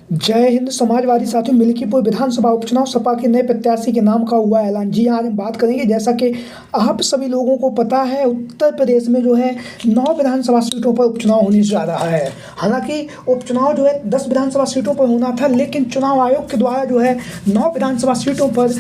जय हिंद। समाजवादी साथियों, मिल्कीपुर विधानसभा उपचुनाव सपा के नए प्रत्याशी के नाम का हुआ ऐलान। जी आज हम बात करेंगे। जैसा कि आप सभी लोगों को पता है, उत्तर प्रदेश में जो है 9 विधानसभा सीटों पर उपचुनाव होने जा रहा है। हालांकि उपचुनाव जो है 10 विधानसभा सीटों पर होना था, लेकिन चुनाव आयोग के द्वारा जो है 9 विधानसभा सीटों पर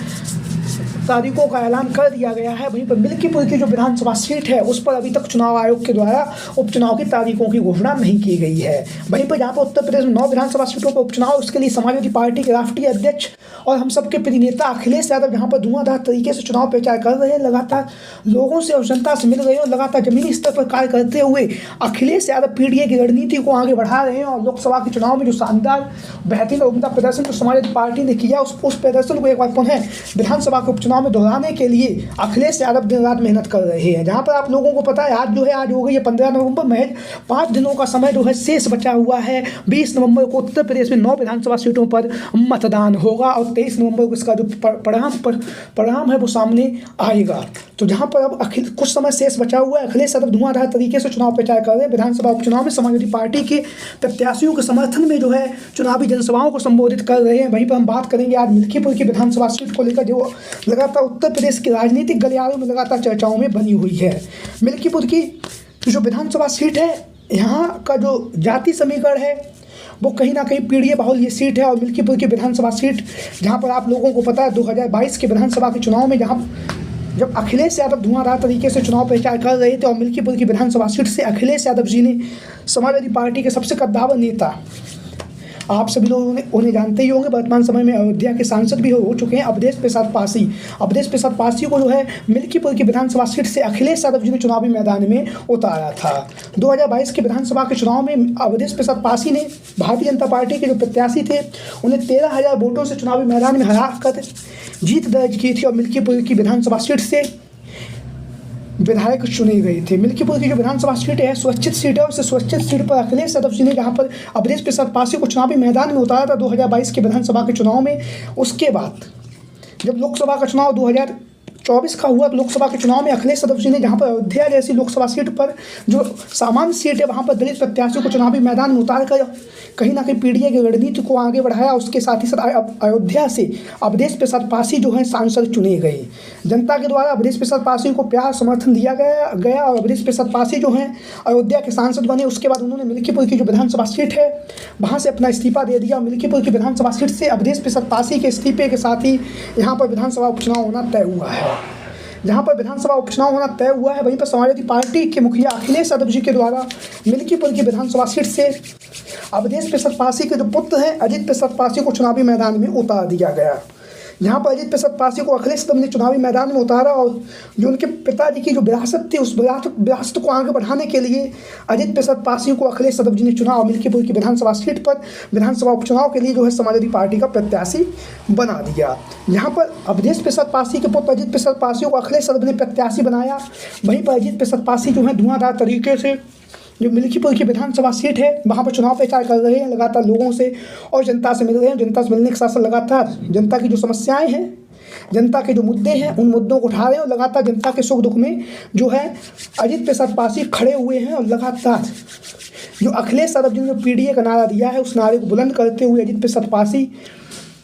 तारीखों का ऐलान कर दिया गया है। वहीं पर मिल्कीपुर की जो विधानसभा सीट है उस पर अभी तक चुनाव आयोग के द्वारा उपचुनाव की तारीखों की घोषणा नहीं की गई है। वहीं पर जहाँ पर उत्तर प्रदेश में 9 विधानसभा सीटों पर उपचुनाव, उसके लिए समाजवादी पार्टी के राष्ट्रीय अध्यक्ष और हम सबके प्रिय नेता अखिलेश यादव जहाँ पर धुआंधार तरीके से चुनाव प्रचार कर रहे हैं, लगातार लोगों से और जनता से मिल रहे हैं और लगातार जमीनी स्तर पर कार्य करते हुए अखिलेश यादव पीडीए की रणनीति को आगे बढ़ा रहे हैं। और लोकसभा के चुनाव में जो शानदार बेहतरीन और उम्दा प्रदर्शन जो समाजवादी पार्टी ने किया, उस प्रदर्शन को एक बार पुनः विधानसभा के उपचुनाव में दोहराने के लिए अखिलेश यादव दिन रात मेहनत कर रहे हैं। जहां पर आप लोगों को पता है आज हो गई है 15 नवंबर, महज 5 दिनों का समय जो है शेष बचा हुआ है। 20 नवंबर को उत्तर प्रदेश में 9 विधानसभा सीटों पर मतदान होगा और 23 नवंबर को इसका जो परिणाम है वो सामने आएगा। तो जहां पर अब कुछ समय शेष बचा हुआ है, अखिलेश यादव धुआंधार तरीके से चुनाव प्रचार कर रहे हैं। विधानसभा उपचुनाव में समाजवादी पार्टी के प्रत्याशियों के समर्थन में जो है चुनावी जनसभाओं को संबोधित कर रहे हैं। वहीं पर हम बात करेंगे आज मिल्कीपुर की विधानसभा सीट को लेकर, जो लगातार उत्तर प्रदेश की राजनीतिक गलियारों में लगातार चर्चाओं में बनी हुई है। मिल्कीपुर की जो विधानसभा सीट है, यहाँ का जो जाति समीकरण है वो कहीं ना कहीं पीडीए बाहुल ये सीट है। और मिल्कीपुर की विधानसभा सीट, जहाँ पर आप लोगों को पता है 2022 के विधानसभा के चुनाव में जब अखिलेश यादव धुआंधार तरीके से चुनाव प्रचार कर रहे थे और मिल्कीपुर की विधानसभा सीट से अखिलेश यादव जी ने, समाजवादी पार्टी के सबसे कद्दावर नेता, आप सभी लोग उन्हें जानते ही होंगे, वर्तमान समय में अयोध्या के सांसद भी हो चुके हैं, अवधेश प्रसाद पासी को जो है मिल्कीपुर की विधानसभा सीट से अखिलेश यादव जी ने चुनावी मैदान में उतारा था। 2022 के विधानसभा के चुनाव में अवधेश प्रसाद पासी ने भारतीय जनता पार्टी के जो प्रत्याशी थे उन्हें 13,000 वोटों से चुनावी मैदान में हरा कर जीत दर्ज की थी और मिल्कीपुर की विधानसभा सीट से विधायक चुने गए थे। मिल्कीपुर की जो विधानसभा सीट है सुरक्षित सीट है और इस सुरक्षित सीट पर अखिलेश यादव जी ने जहाँ पर अवधेश प्रसाद पासी को चुनावी मैदान में उतारा था 2022 के विधानसभा के चुनाव में। उसके बाद जब लोकसभा का चुनाव 2024 का हुआ तो लोकसभा के चुनाव में अखिलेश यादव जी ने जहाँ पर अयोध्या जैसी लोकसभा सीट पर जो सामान्य सीट है वहाँ पर दलित प्रत्याशियों को चुनावी मैदान में उतार कर कहीं ना कहीं पीडीए की रणनीति को आगे बढ़ाया। उसके साथ ही साथ अयोध्या से अवधेश प्रसाद पासी जो हैं सांसद चुने गए। जनता के द्वारा अवधेश प्रसाद पासी को प्यार समर्थन दिया गया और अवधेश प्रसाद पासी जो हैं अयोध्या के सांसद बने। उसके बाद उन्होंने मिल्कीपुर की जो विधानसभा सीट है वहाँ से अपना इस्तीफा दे दिया। मिल्कीपुर की विधानसभा सीट से अवधेश प्रसाद पासी के इस्तीफे के साथ ही यहाँ पर विधानसभा उपचुनाव होना तय हुआ है। जहाँ पर विधानसभा उपचुनाव होना तय हुआ है वहीं पर समाजवादी पार्टी के मुखिया अखिलेश यादव जी के द्वारा मिल्कीपुर की विधानसभा सीट से अवधेश प्रसाद पासी के जो पुत्र हैं अजीत प्रसाद पासी को चुनावी मैदान में उतार दिया गया। जहाँ पर अजीत प्रसाद पासी को अखिलेश यादव ने चुनावी मैदान में उतारा और जो उनके पिताजी की जो विरासत थी उस विरासत को आगे बढ़ाने के लिए अजीत प्रसाद पासी को अखिलेश यादव जी ने चुना और मिल्कीपुर की विधानसभा सीट पर विधानसभा उपचुनाव के लिए जो है समाजवादी पार्टी का प्रत्याशी बना दिया। यहाँ पर अवधेश प्रसाद पासी के पुत्र अजीत प्रसाद पासी को अखिलेश यादव ने प्रत्याशी बनाया। वहीं पर अजीत प्रसाद पासी जो है धुआंधार तरीके से जो मिल्कीपुर की विधानसभा सीट है वहाँ पर चुनाव प्रचार कर रहे हैं, लगातार लोगों से और जनता से मिल रहे हैं। जनता से मिलने के साथ साथ लगातार जनता की जो समस्याएं हैं, जनता के जो मुद्दे हैं उन मुद्दों को उठा रहे हैं और लगातार जनता के सुख दुख में जो है अजीत प्रसाद पासी खड़े हुए हैं। और लगातार जो अखिलेश यादव जी ने जो पीडीए का नारा दिया है उस नारे को बुलंद करते हुए अजीत प्रसाद पासी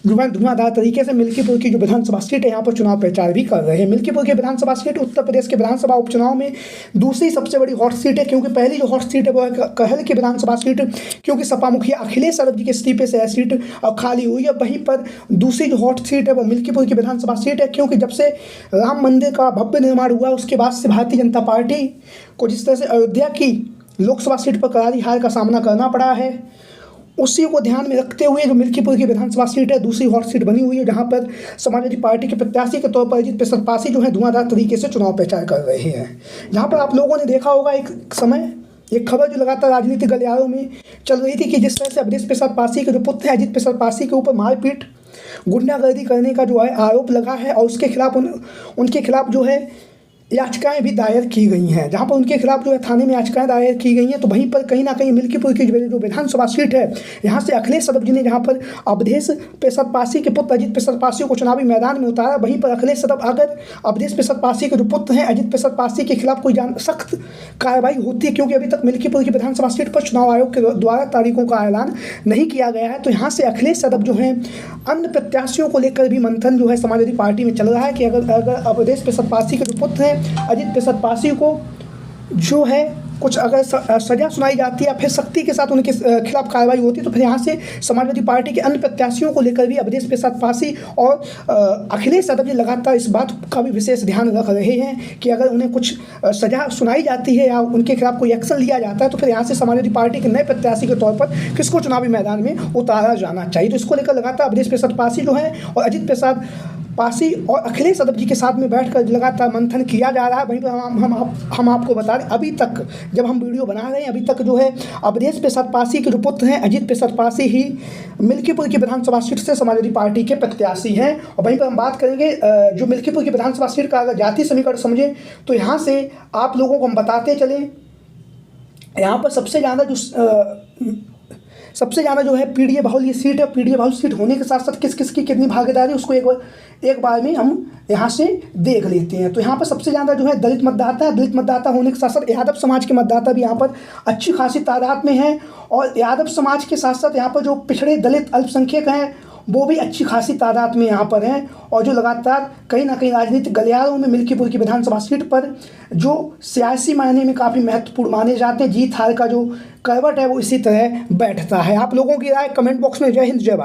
जो है धुआंधार तरीके से मिल्कीपुर की जो विधानसभा सीट है यहाँ पर चुनाव प्रचार भी कर रहे हैं। मिल्कीपुर की विधानसभा सीट उत्तर प्रदेश के विधानसभा उपचुनाव में दूसरी सबसे बड़ी हॉट सीट है, क्योंकि पहली जो हॉट सीट है वो है कहल की विधानसभा सीट, क्योंकि सपा मुखिया अखिलेश यादव जी के इस्तीफे से यह सीट खाली हुई है। वहीं पर दूसरी जो हॉट सीट है वो मिल्कीपुर की विधानसभा सीट है, क्योंकि जब से राम मंदिर का भव्य निर्माण हुआ उसके बाद से भारतीय जनता पार्टी को जिस तरह से अयोध्या की लोकसभा सीट पर करारी हार का सामना करना पड़ा है, उसी को ध्यान में रखते हुए जो मिल्कीपुर की विधानसभा सीट है दूसरी हॉट सीट बनी हुई है, जहां पर समाजवादी पार्टी के प्रत्याशी के तौर पर अजीत प्रसाद पासी जो है धुआंधार तरीके से चुनाव प्रचार कर रहे हैं। जहां पर आप लोगों ने देखा होगा एक खबर जो लगातार राजनीतिक गलियारों में चल रही थी कि जिस तरह से अवधेश प्रसाद पासी के जो पुत्र हैं अजीत प्रसाद पासी के ऊपर मारपीट गुंडागर्दी करने का जो है आरोप लगा है और उसके खिलाफ उनके खिलाफ जो है याचिकाएं भी दायर की गई हैं, जहां पर उनके खिलाफ जो है थाने में याचिकाएं दायर की गई हैं। तो वहीं पर कहीं ना कहीं मिल्कीपुर की जो विधानसभा सीट है, यहाँ से अखिलेश यादव जी ने जहाँ पर अवधेश प्रसाद पासी के पुत्र अजित प्रसाद पासी को चुनावी मैदान में उतारा, वहीं पर अखिलेश यादव अगर अवधेश प्रसाद पासी के जो पुत्र हैं अजित प्रसाद पासी के खिलाफ कोई सख्त कार्रवाई होती है, क्योंकि अभी तक मिल्कीपुर की विधानसभा सीट पर चुनाव आयोग के द्वारा तारीखों का ऐलान नहीं किया गया है। तो यहाँ से अखिलेश यादव जो है अन्य प्रत्याशियों को लेकर भी मंथन जो है समाजवादी पार्टी में चल रहा है कि अगर अवधेश प्रसाद पासी के जो पुत्र हैं अजित प्रसाद पासी को जो है कुछ अगर सजा सुनाई जाती है या फिर सख्ती के साथ उनके खिलाफ कार्रवाई होती है, तो फिर यहाँ से समाजवादी पार्टी के अन्य प्रत्याशियों को लेकर भी अवधेश प्रसाद पासी और अखिलेश यादव जी लगातार इस बात का भी विशेष ध्यान रख रहे हैं कि अगर उन्हें कुछ सजा सुनाई जाती है या उनके खिलाफ कोई एक्शन लिया जाता है, तो फिर यहाँ से समाजवादी पार्टी के नए प्रत्याशी के तौर पर किसको चुनावी मैदान में उतारा जाना चाहिए। तो इसको लेकर लगातार अवधेश प्रसाद पासी जो है और अजित प्रसाद पासी और अखिलेश यादव जी के साथ में बैठकर लगातार मंथन किया जा रहा है। वहीं पर हम आपको बता दें, अभी तक जब हम वीडियो बना रहे हैं अभी तक जो है अवधेश प्रसाद पासी के जो पुत्र हैं अजित प्रसाद पासी ही मिल्कीपुर की विधानसभा सीट से समाजवादी पार्टी के प्रत्याशी हैं। और वहीं पर हम बात करेंगे जो मिल्कीपुर की विधानसभा सीट का अगर जातीय समीकरण समझें तो यहाँ से आप लोगों को हम बताते चलें, यहाँ पर सबसे ज़्यादा जो है पीडीए बहुल ये सीट है। पीडीए बहुल सीट होने के साथ साथ किस किस की कितनी भागीदारी उसको एक बार में हम यहाँ से देख लेते हैं। तो यहाँ पर सबसे ज़्यादा जो है दलित मतदाता होने के साथ साथ यादव समाज के मतदाता भी यहाँ पर अच्छी खासी तादाद में हैं। और यादव समाज के साथ साथ यहाँ पर जो पिछड़े दलित अल्पसंख्यक हैं वो भी अच्छी खासी तादाद में यहाँ पर हैं। और जो लगातार कहीं ना कहीं राजनीतिक गलियारों में मिल्कीपुर की विधानसभा सीट पर जो सियासी मायने में काफ़ी महत्वपूर्ण माने जाते हैं, जीत हार का जो करवट है वो इसी तरह बैठता है। आप लोगों की राय कमेंट बॉक्स में। जय हिंद, जय भारत।